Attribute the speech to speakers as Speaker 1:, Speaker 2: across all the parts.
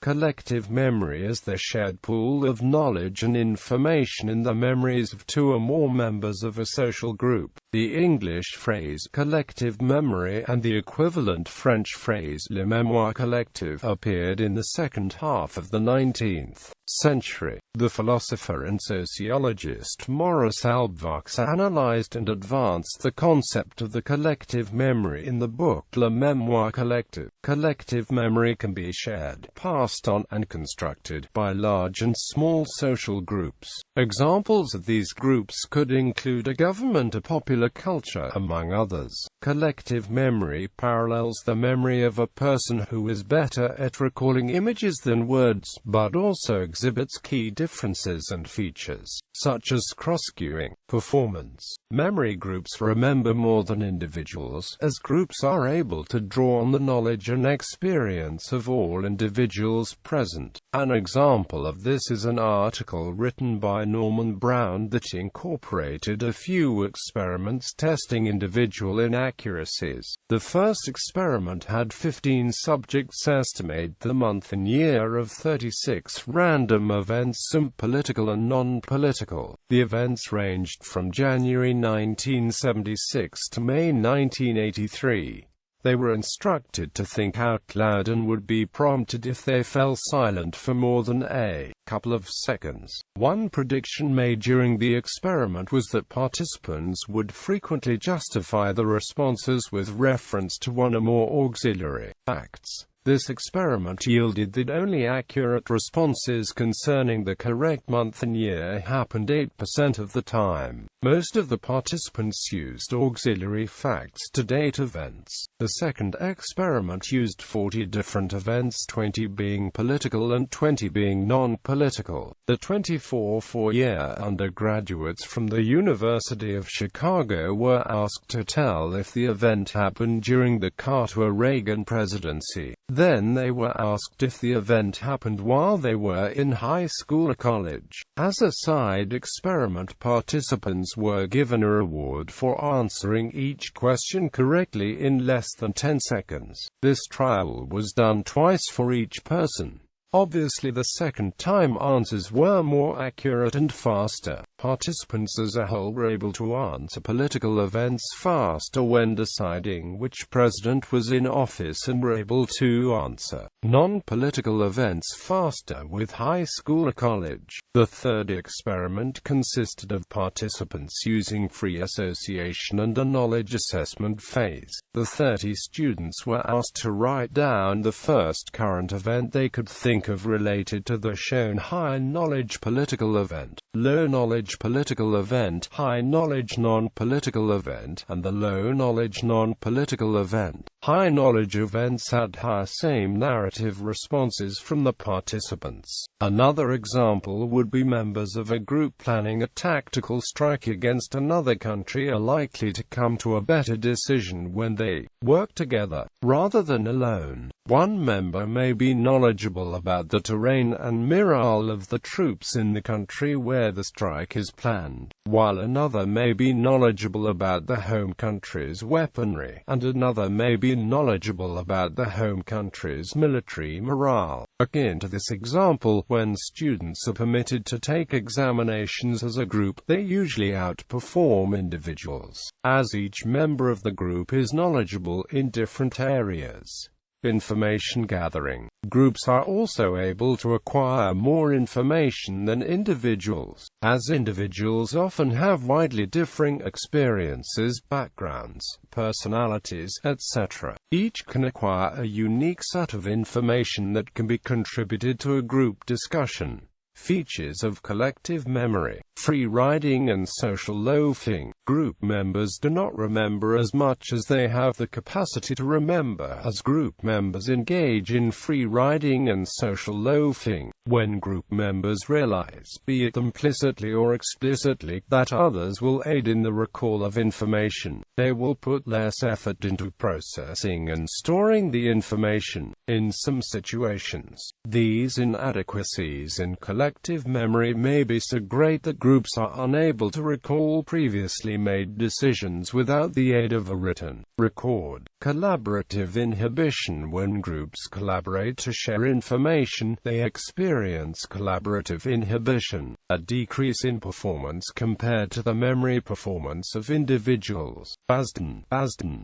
Speaker 1: Collective memory is the shared pool of knowledge and information in the memories of two or more members of a social group. The English phrase collective memory and the equivalent French phrase le mémoire collective appeared in the second half of the 19th century. The philosopher and sociologist Maurice Halbwachs analyzed and advanced the concept of the collective memory in the book Le Mémoire collective. Collective memory can be shared, passed on, and constructed by large and small social groups. Examples of these groups could include a government, a popular culture, among others. Collective memory parallels the memory of a person who is better at recalling images than words, but also exhibits key differences and features, such as cross-cueing, performance. Memory groups remember more than individuals, as groups are able to draw on the knowledge and experience of all individuals present. An example of this is an article written by Norman Brown that incorporated a few experiments testing individual inaccuracies. The first experiment had 15 subjects estimate the month and year of 36 random events, some political and non-political. The events ranged from January 1976 to May 1983. They were instructed to think out loud and would be prompted if they fell silent for more than a couple of seconds. One prediction made during the experiment was that participants would frequently justify the responses with reference to one or more auxiliary facts. This experiment yielded that only accurate responses concerning the correct month and year happened 8% of the time. Most of the participants used auxiliary facts to date events. The second experiment used 40 different events, 20 being political and 20 being non-political. The 24 four-year undergraduates from the University of Chicago were asked to tell if the event happened during the Carter-Reagan presidency. Then they were asked if the event happened while they were in high school or college. As a side experiment, participants were given a reward for answering each question correctly in less than 10 seconds. This trial was done twice for each person. Obviously, the second time answers were more accurate and faster. Participants as a whole were able to answer political events faster when deciding which president was in office and were able to answer non-political events faster with high school or college. The third experiment consisted of participants using free association and a knowledge assessment phase. The 30 students were asked to write down the first current event they could think of related to the shown high-knowledge political event, low-knowledge political event, high-knowledge non-political event, and the low-knowledge non-political event. High-knowledge events had high same narrative responses from the participants. Another example would be members of a group planning a tactical strike against another country are likely to come to a better decision when they work together, rather than alone. One member may be knowledgeable about the terrain and morale of the troops in the country where the strike is planned, while another may be knowledgeable about the home country's weaponry, and another may be knowledgeable about the home country's military morale. Akin to this example, when students are permitted to take examinations as a group, they usually outperform individuals, as each member of the group is knowledgeable in different areas. Information gathering. Groups are also able to acquire more information than individuals, as individuals often have widely differing experiences, backgrounds, personalities, etc. Each can acquire a unique set of information that can be contributed to a group discussion. Features of collective memory: free riding and social loafing. Group members do not remember as much as they have the capacity to remember, as group members engage in free riding and social loafing. When group members realize, be it implicitly or explicitly, that others will aid in the recall of information, they will put less effort into processing and storing the information. In some situations, these inadequacies in collective memory may be so great that groups are unable to recall previously made decisions without the aid of a written record. Collaborative inhibition. When groups collaborate to share information, they experience collaborative inhibition, a decrease in performance compared to the memory performance of individuals. Basden,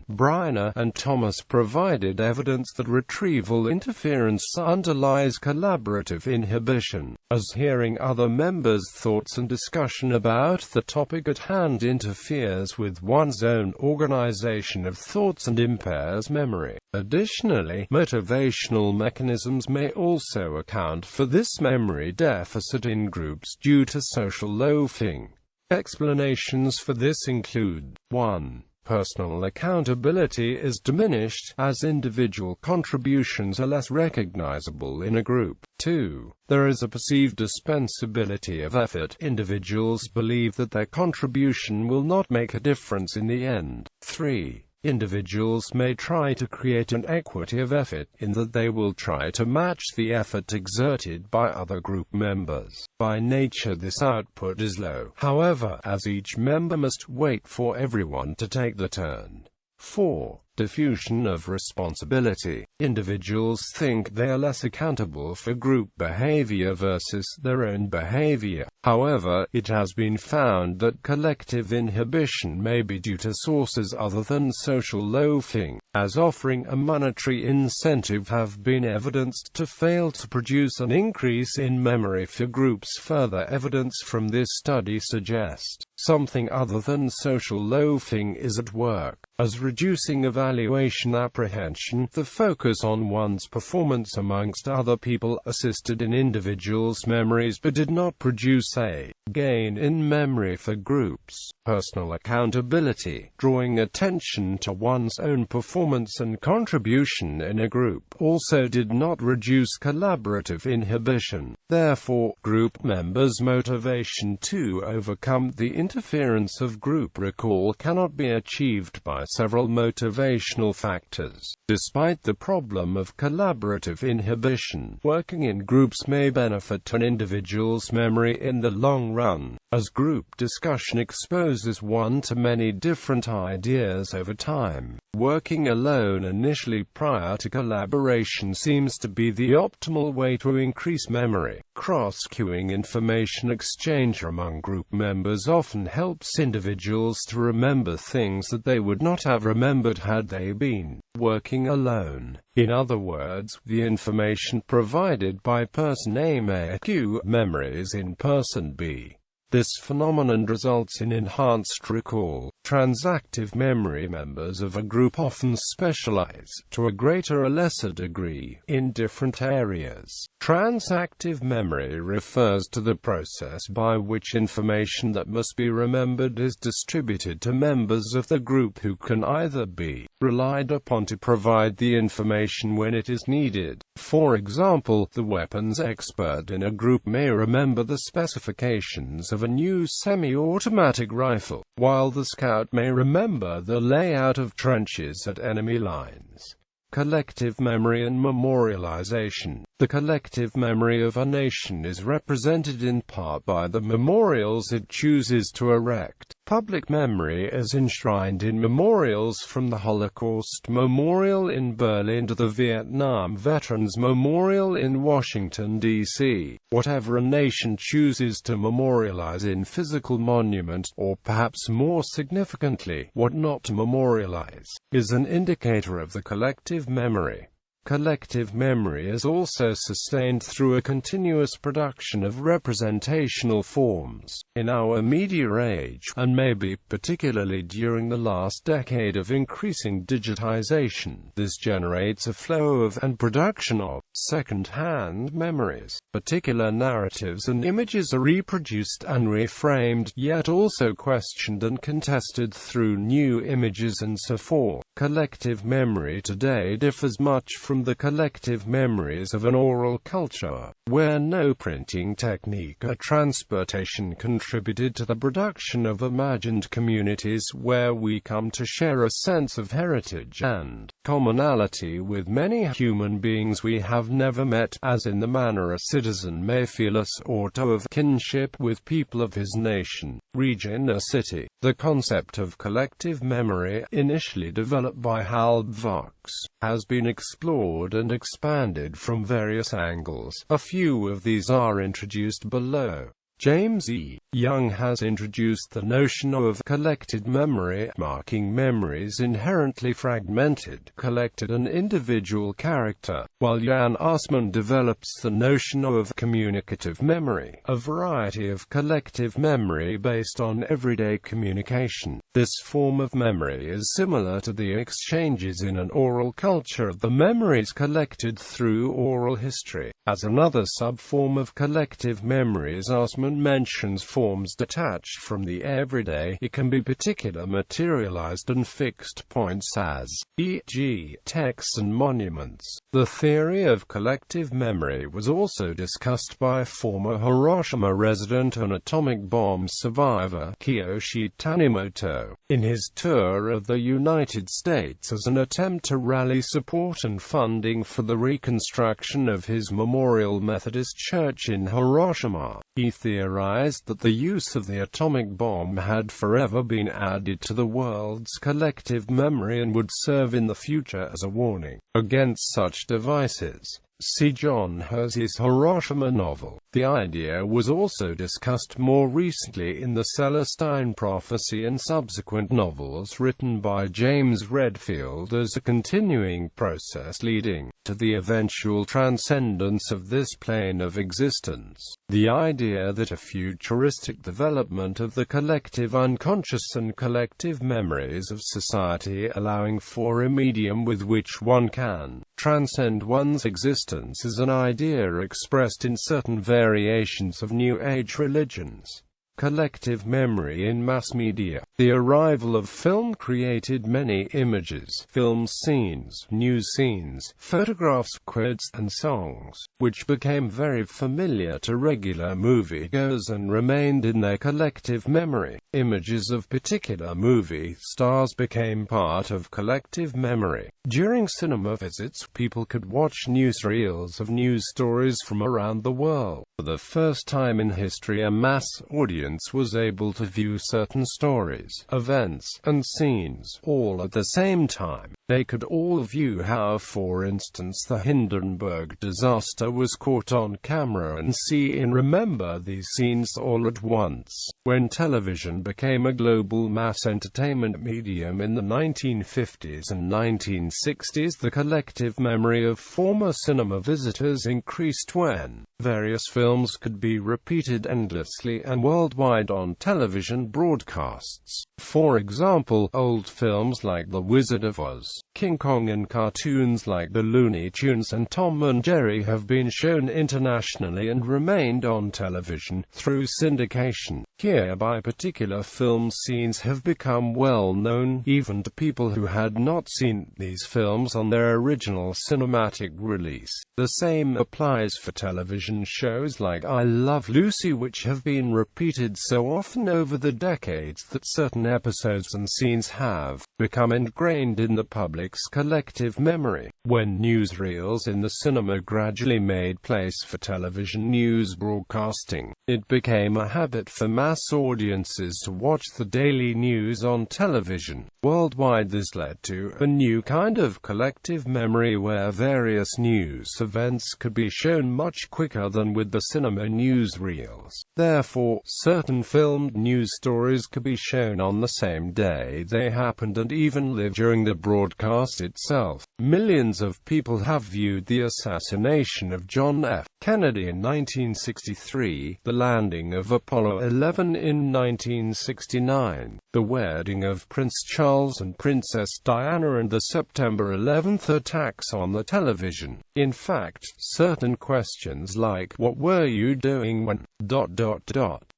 Speaker 1: Briner, and Thomas provided evidence that retrieval interference underlies collaborative inhibition, as hearing other members' thoughts and discussion about the topic at hand interferes with one's own organization of thoughts and impairs memory. Additionally, motivational mechanisms may also account for this memory deficit in groups due to social loafing. Explanations for this include: 1. Personal accountability is diminished, as individual contributions are less recognizable in a group. 2. There is a perceived dispensability of effort. Individuals believe that their contribution will not make a difference in the end. 3. Individuals may try to create an equity of effort, in that they will try to match the effort exerted by other group members. By nature this output is low, however, as each member must wait for everyone to take the turn. 4. Diffusion of responsibility. Individuals think they are less accountable for group behavior versus their own behavior. However, it has been found that collective inhibition may be due to sources other than social loafing, as offering a monetary incentive have been evidenced to fail to produce an increase in memory for groups. Further evidence from this study suggests something other than social loafing is at work, as reducing evaluation apprehension. The focus on one's performance amongst other people assisted in individuals' memories but did not produce a gain in memory for groups. Personal accountability, drawing attention to one's own performance and contribution in a group, also did not reduce collaborative inhibition. Therefore, group members' motivation to overcome the interference of group recall cannot be achieved by several motivational factors. Despite the problem of collaborative inhibition, working in groups may benefit an individual's memory in the long run, as group discussion exposes one to many different ideas over time. Working alone initially prior to collaboration seems to be the optimal way to increase memory. Cross-cueing information exchange among group members often helps individuals to remember things that they would not have remembered had they been working alone. In other words, the information provided by person A may accrue memories in person B. This phenomenon results in enhanced recall. Transactive memory. Members of a group often specialize, to a greater or lesser degree, in different areas. Transactive memory refers to the process by which information that must be remembered is distributed to members of the group who can either be relied upon to provide the information when it is needed. For example, the weapons expert in a group may remember the specifications of a new semi-automatic rifle, while the scout may remember the layout of trenches at enemy lines. Collective memory and memorialization. The collective memory of a nation is represented in part by the memorials it chooses to erect. Public memory is enshrined in memorials, from the Holocaust Memorial in Berlin to the Vietnam Veterans Memorial in Washington, D.C. Whatever a nation chooses to memorialize in physical monument, or perhaps more significantly, what not to memorialize, is an indicator of the collective memory. Collective memory is also sustained through a continuous production of representational forms. In our media age, and maybe particularly during the last decade of increasing digitization, this generates a flow of and production of second-hand memories. Particular narratives and images are reproduced and reframed, yet also questioned and contested through new images and so forth. Collective memory today differs much from the collective memories of an oral culture, where no printing technique or transportation contributed to the production of imagined communities where we come to share a sense of heritage and commonality with many human beings we have never met, as in the manner a citizen may feel a sort of kinship with people of his nation, region or city. The concept of collective memory, initially developed by Halbwachs, has been explored and expanded from various angles. A few of these are introduced below. James E. Young has introduced the notion of collected memory, marking memories inherently fragmented, collected and individual character, while Jan Assmann develops the notion of communicative memory, a variety of collective memory based on everyday communication. This form of memory is similar to the exchanges in an oral culture of the memories collected through oral history. As another sub-form of collective memories, Assmann mentions forms detached from the everyday. It can be particular, materialized and fixed points as, e.g., texts and monuments. The theory of collective memory was also discussed by former Hiroshima resident and atomic bomb survivor Kiyoshi Tanimoto in his tour of the United States as an attempt to rally support and funding for the reconstruction of his Memorial Methodist Church in Hiroshima. He theorized that the use of the atomic bomb had forever been added to the world's collective memory and would serve in the future as a warning against such devices. See John Hersey's Hiroshima novel. The idea was also discussed more recently in the Celestine Prophecy and subsequent novels written by James Redfield as a continuing process leading to the eventual transcendence of this plane of existence. The idea that a futuristic development of the collective unconscious and collective memories of society, allowing for a medium with which one can transcend one's existence, is an idea expressed in certain variations of New Age religions. Collective memory in mass media. The arrival of film created many images, film scenes, news scenes, photographs, quotes, and songs, which became very familiar to regular moviegoers and remained in their collective memory. Images of particular movie stars became part of collective memory. During cinema visits, people could watch newsreels of news stories from around the world. For the first time in history, a mass audience was able to view certain stories, events, and scenes, all at the same time. They could all view how, for instance, the Hindenburg disaster was caught on camera and see and remember these scenes all at once. When television became a global mass entertainment medium in the 1950s and 1960s, the collective memory of former cinema visitors increased when various films could be repeated endlessly and worldwide on television broadcasts. For example, old films like The Wizard of Oz, King Kong, and cartoons like the Looney Tunes and Tom and Jerry have been shown internationally and remained on television through syndication. Hereby, particular film scenes have become well known, even to people who had not seen these films on their original cinematic release. The same applies for television shows like I Love Lucy, which have been repeated so often over the decades that certain episodes and scenes have become ingrained in the public's collective memory. When newsreels in the cinema gradually made place for television news broadcasting, it became a habit for mass audiences to watch the daily news on television. Worldwide, this led to a new kind of collective memory where various news events could be shown much quicker than with the cinema newsreels. Therefore, certain filmed news stories could be shown on the same day they happened and even live during the broadcast itself. Millions of people have viewed the assassination of John F. Kennedy in 1963, the landing of Apollo 11 in 1969, the wedding of Prince Charles and Princess Diana, and the September 11th attacks on the television. In fact, certain questions like, "What were you doing when ...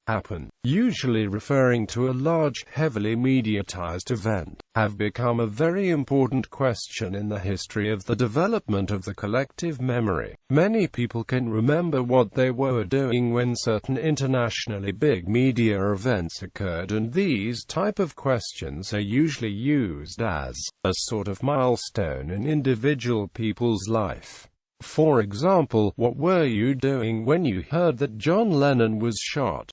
Speaker 1: happen, usually referring to a large, heavily mediatized event, have become a very important question in the history of the development of the collective memory. Many people can remember what they were doing when certain internationally big media events occurred, and these type of questions are usually used as a sort of milestone in individual people's life. For example, what were you doing when you heard that John Lennon was shot?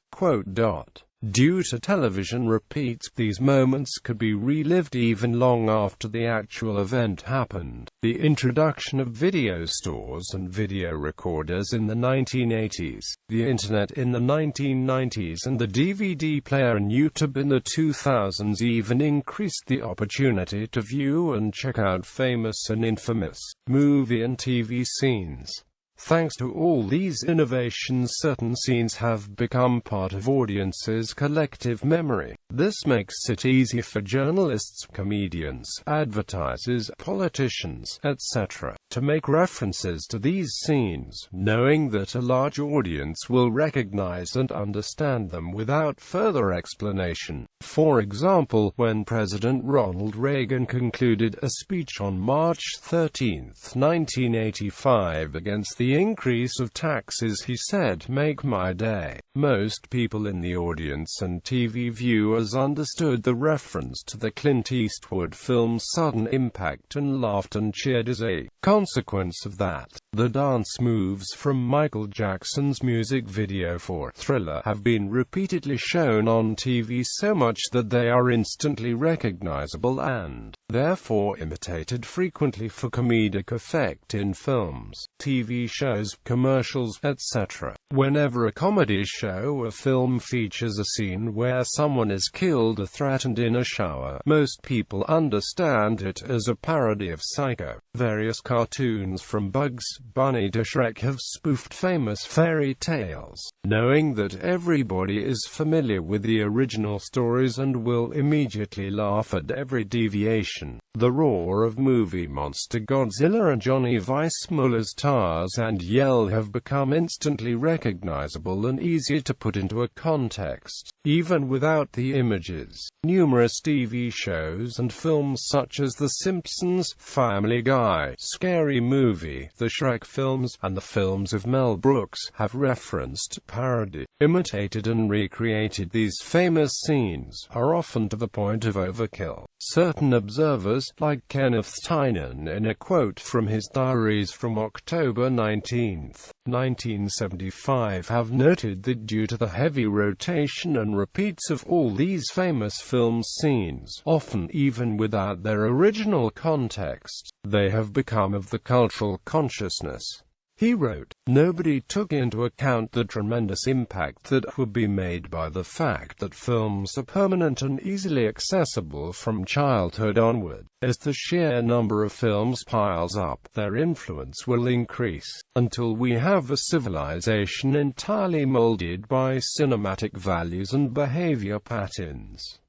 Speaker 1: Due to television repeats, these moments could be relived even long after the actual event happened. The introduction of video stores and video recorders in the 1980s, the Internet in the 1990s, and the DVD player and YouTube in the 2000s even increased the opportunity to view and check out famous and infamous movie and TV scenes. Thanks to all these innovations, certain scenes have become part of audiences' collective memory. This makes it easy for journalists, comedians, advertisers, politicians, etc., to make references to these scenes, knowing that a large audience will recognize and understand them without further explanation. For example, when President Ronald Reagan concluded a speech on March 13, 1985 against the increase of taxes, he said, "Make my day." Most people in the audience and TV viewers understood the reference to the Clint Eastwood film Sudden Impact and laughed and cheered as a consequence of that. The dance moves from Michael Jackson's music video for Thriller have been repeatedly shown on TV so much that they are instantly recognizable and, therefore, imitated frequently for comedic effect in films, TV shows, commercials, etc. Whenever a comedy show or film features a scene where someone is killed or threatened in a shower, most people understand it as a parody of Psycho. Various cartoons from Bugs Bunny to Shrek have spoofed famous fairy tales, knowing that everybody is familiar with the original stories and will immediately laugh at every deviation. The roar of movie monster Godzilla and Johnny Weissmuller's Tarzan yell have become instantly recognizable and easy to put into a context, even without the images. Numerous TV shows and films such as The Simpsons, Family Guy, Scary Movie, the Shrek films, and the films of Mel Brooks have referenced, parodied, imitated and recreated these famous scenes, are often to the point of overkill. Certain observers, like Kenneth Tynan in a quote from his diaries from October 19, 1975, have noted that due to the heavy rotation and repeats of all these famous film scenes, often even without their original context, they have become of the cultural consciousness. He wrote, "Nobody took into account the tremendous impact that would be made by the fact that films are permanent and easily accessible from childhood onward. As the sheer number of films piles up, their influence will increase, until we have a civilization entirely molded by cinematic values and behavior patterns."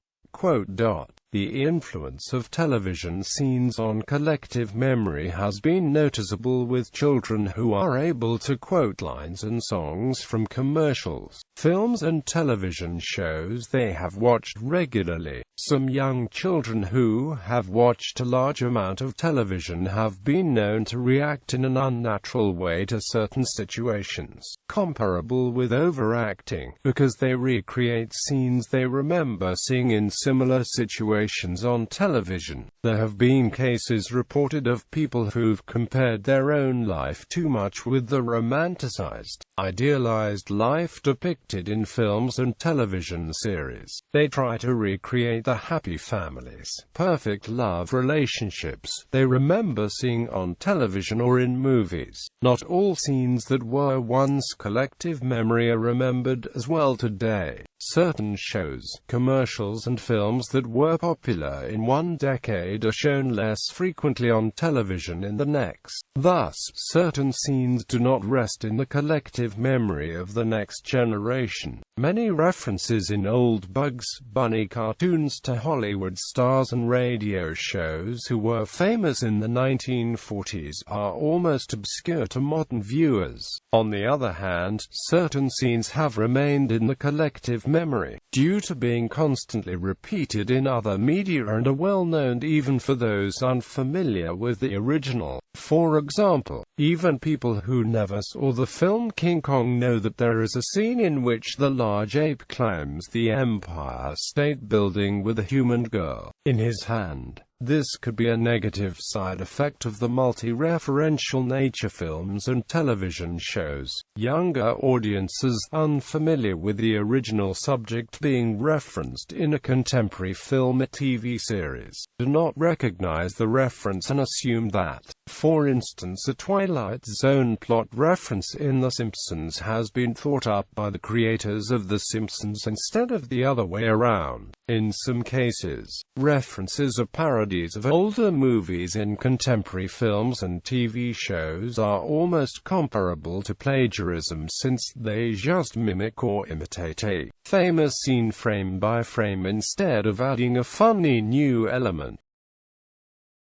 Speaker 1: The influence of television scenes on collective memory has been noticeable, with children who are able to quote lines and songs from commercials, films and television shows they have watched regularly. Some young children who have watched a large amount of television have been known to react in an unnatural way to certain situations, comparable with overacting, because they recreate scenes they remember seeing in similar situations on television. There have been cases reported of people who've compared their own life too much with the romanticized, idealized life depicted in films and television series. They try to recreate the happy families, perfect love relationships they remember seeing on television or in movies. Not all scenes that were once collective memory are remembered as well today. Certain shows, commercials and films that were popular in one decade are shown less frequently on television in the next. Thus, certain scenes do not rest in the collective memory of the next generation. Many references in old Bugs Bunny cartoons to Hollywood stars and radio shows who were famous in the 1940s are almost obscure to modern viewers. On the other hand, certain scenes have remained in the collective memory, due to being constantly repeated in other media and are well known even for those unfamiliar with the original. For example, even people who never saw the film King Kong know that there is a scene in which the large ape climbs the Empire State Building with a human girl in his hand. This could be a negative side effect of the multi-referential nature films and television shows. Younger audiences, unfamiliar with the original subject being referenced in a contemporary film or TV series, do not recognize the reference and assume that, for instance, a Twilight Zone plot reference in The Simpsons has been thought up by the creators of The Simpsons instead of the other way around. In some cases, references or parodies of older movies in contemporary films and TV shows are almost comparable to plagiarism since they just mimic or imitate a famous scene frame by frame instead of adding a funny new element.